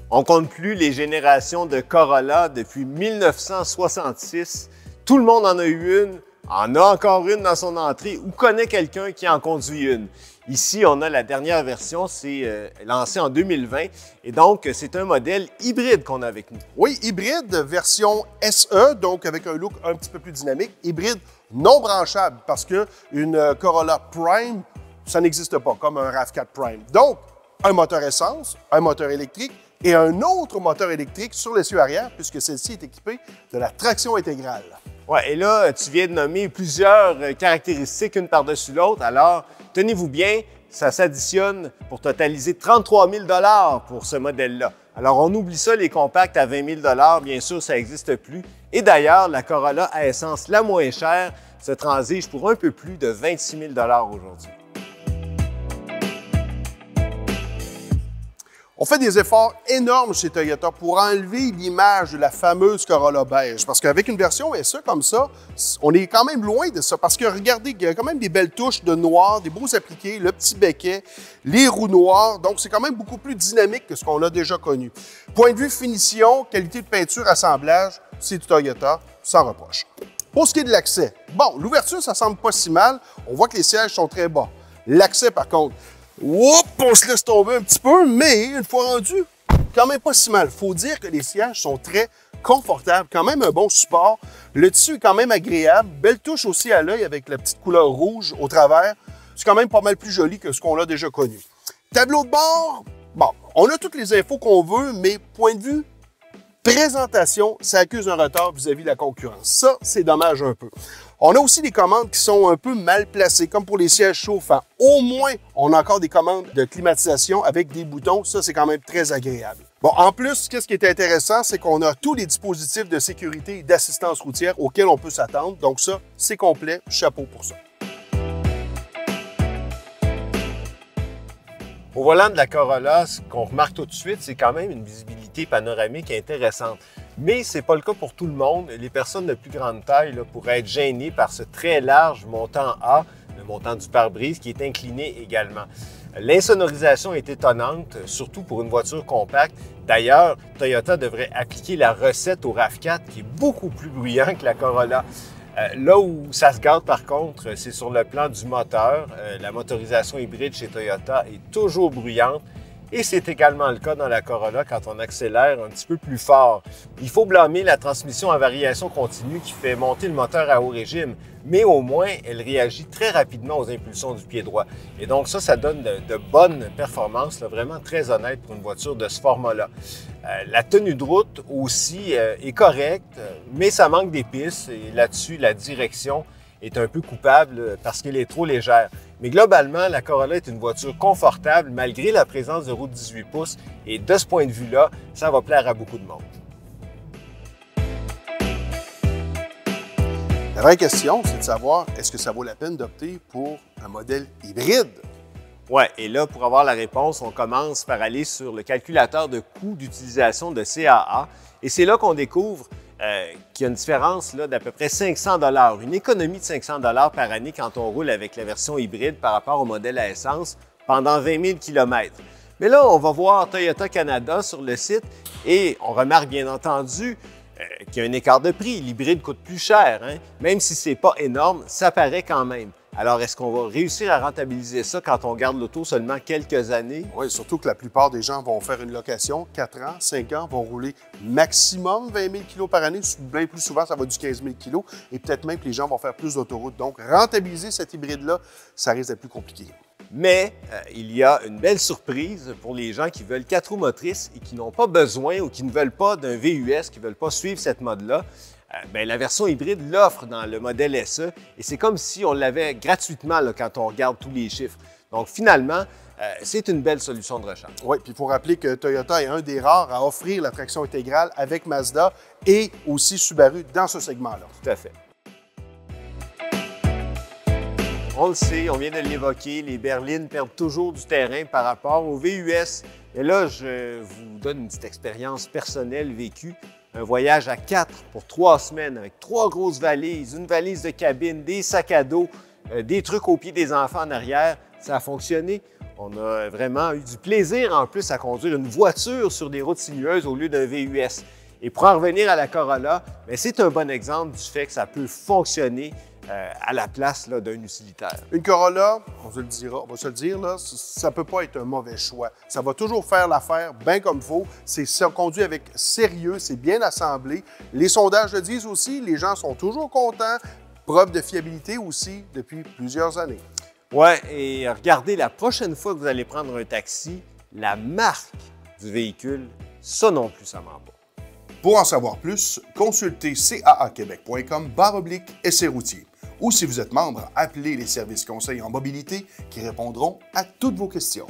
On compte plus les générations de Corolla depuis 1966. Tout le monde en a eu une, en a encore une dans son entrée ou connaît quelqu'un qui en conduit une. Ici, on a la dernière version, c'est lancé en 2020 et donc c'est un modèle hybride qu'on a avec nous. Oui, hybride version SE, donc avec un look un petit peu plus dynamique. Hybride non branchable parce qu'une Corolla Prime, ça n'existe pas comme un RAV4 Prime. Donc, un moteur essence, un moteur électrique et un autre moteur électrique sur l'essieu arrière puisque celle-ci est équipée de la traction intégrale. Ouais, et là, tu viens de nommer plusieurs caractéristiques une par-dessus l'autre. Alors, tenez-vous bien, ça s'additionne pour totaliser 33 000 $ pour ce modèle-là. Alors, on oublie ça, les compacts à 20 000 $, bien sûr, ça n'existe plus. Et d'ailleurs, la Corolla à essence la moins chère se transige pour un peu plus de 26 000 $ aujourd'hui. On fait des efforts énormes chez Toyota pour enlever l'image de la fameuse Corolla beige. Parce qu'avec une version SE comme ça, on est quand même loin de ça. Parce que regardez, il y a quand même des belles touches de noir, des beaux appliqués, le petit becquet, les roues noires. Donc, c'est quand même beaucoup plus dynamique que ce qu'on a déjà connu. Point de vue finition, qualité de peinture, assemblage, c'est du Toyota, sans reproche. Pour ce qui est de l'accès, bon, l'ouverture, ça semble pas si mal. On voit que les sièges sont très bas. L'accès, par contre, oups, on se laisse tomber un petit peu, mais une fois rendu, quand même pas si mal. Faut dire que les sièges sont très confortables, quand même un bon support. Le tissu est quand même agréable. Belle touche aussi à l'œil avec la petite couleur rouge au travers. C'est quand même pas mal plus joli que ce qu'on a déjà connu. Tableau de bord, bon, on a toutes les infos qu'on veut, mais point de vue présentation, ça accuse un retard vis-à-vis de la concurrence. Ça, c'est dommage un peu. On a aussi des commandes qui sont un peu mal placées, comme pour les sièges chauffants. Au moins, on a encore des commandes de climatisation avec des boutons. Ça, c'est quand même très agréable. Bon, en plus, qu'est-ce qui est intéressant, c'est qu'on a tous les dispositifs de sécurité et d'assistance routière auxquels on peut s'attendre. Donc ça, c'est complet. Chapeau pour ça. Au volant de la Corolla, ce qu'on remarque tout de suite, c'est quand même une visibilité panoramique intéressante. Mais ce n'est pas le cas pour tout le monde. Les personnes de plus grande taille là, pourraient être gênées par ce très large montant A, le montant du pare-brise, qui est incliné également. L'insonorisation est étonnante, surtout pour une voiture compacte. D'ailleurs, Toyota devrait appliquer la recette au RAV4, qui est beaucoup plus bruyant que la Corolla. Là où ça se garde par contre, c'est sur le plan du moteur. La motorisation hybride chez Toyota est toujours bruyante et c'est également le cas dans la Corolla quand on accélère un petit peu plus fort. Il faut blâmer la transmission à variation continue qui fait monter le moteur à haut régime, mais au moins elle réagit très rapidement aux impulsions du pied droit. Et donc ça donne de bonnes performances, là, vraiment très honnêtes pour une voiture de ce format-là. La tenue de route aussi est correcte, mais ça manque d'épices et là-dessus, la direction est un peu coupable parce qu'elle est trop légère. Mais globalement, la Corolla est une voiture confortable malgré la présence de roues de 18 pouces et de ce point de vue-là, ça va plaire à beaucoup de monde. La vraie question, c'est de savoir est-ce que ça vaut la peine d'opter pour un modèle hybride? Ouais, et là, pour avoir la réponse, on commence par aller sur le calculateur de coût d'utilisation de CAA. Et c'est là qu'on découvre qu'il y a une différence d'à peu près 500 $, une économie de 500 $ par année quand on roule avec la version hybride par rapport au modèle à essence pendant 20 000 km. Mais là, on va voir Toyota Canada sur le site et on remarque bien entendu qu'il y a un écart de prix. L'hybride coûte plus cher, hein? Même si ce n'est pas énorme, ça paraît quand même. Alors, est-ce qu'on va réussir à rentabiliser ça quand on garde l'auto seulement quelques années? Oui, surtout que la plupart des gens vont faire une location, 4 ans, 5 ans, vont rouler maximum 20 000 kg par année. Bien plus souvent, ça va du 15 000 kg et peut-être même que les gens vont faire plus d'autoroutes. Donc, rentabiliser cet hybride-là, ça risque d'être plus compliqué. Mais il y a une belle surprise pour les gens qui veulent 4 roues motrices et qui n'ont pas besoin ou qui ne veulent pas d'un VUS, qui ne veulent pas suivre cette mode-là. La version hybride l'offre dans le modèle SE et c'est comme si on l'avait gratuitement là, quand on regarde tous les chiffres. Donc finalement, c'est une belle solution de rechange. Oui, puis il faut rappeler que Toyota est un des rares à offrir la traction intégrale avec Mazda et aussi Subaru dans ce segment-là. Tout à fait. On le sait, on vient de l'évoquer, les berlines perdent toujours du terrain par rapport au VUS. Et là, je vous donne une petite expérience personnelle vécue. Un voyage à 4 pour 3 semaines avec 3 grosses valises, une valise de cabine, des sacs à dos, des trucs aux pieds des enfants en arrière. Ça a fonctionné. On a vraiment eu du plaisir en plus à conduire une voiture sur des routes sinueuses au lieu d'un VUS. Et pour en revenir à la Corolla, c'est un bon exemple du fait que ça peut fonctionner à la place d'un utilitaire. Une Corolla, on va se le dire, là, ça ne peut pas être un mauvais choix. Ça va toujours faire l'affaire bien comme il faut. C'est conduit avec sérieux, c'est bien assemblé. Les sondages le disent aussi, les gens sont toujours contents. Preuve de fiabilité aussi depuis plusieurs années. Ouais, et regardez, la prochaine fois que vous allez prendre un taxi, la marque du véhicule, ça non plus, ça ment pas. Pour en savoir plus, consultez caaquebec.com/essai routier. Ou si vous êtes membre, appelez les services conseils en mobilité qui répondront à toutes vos questions.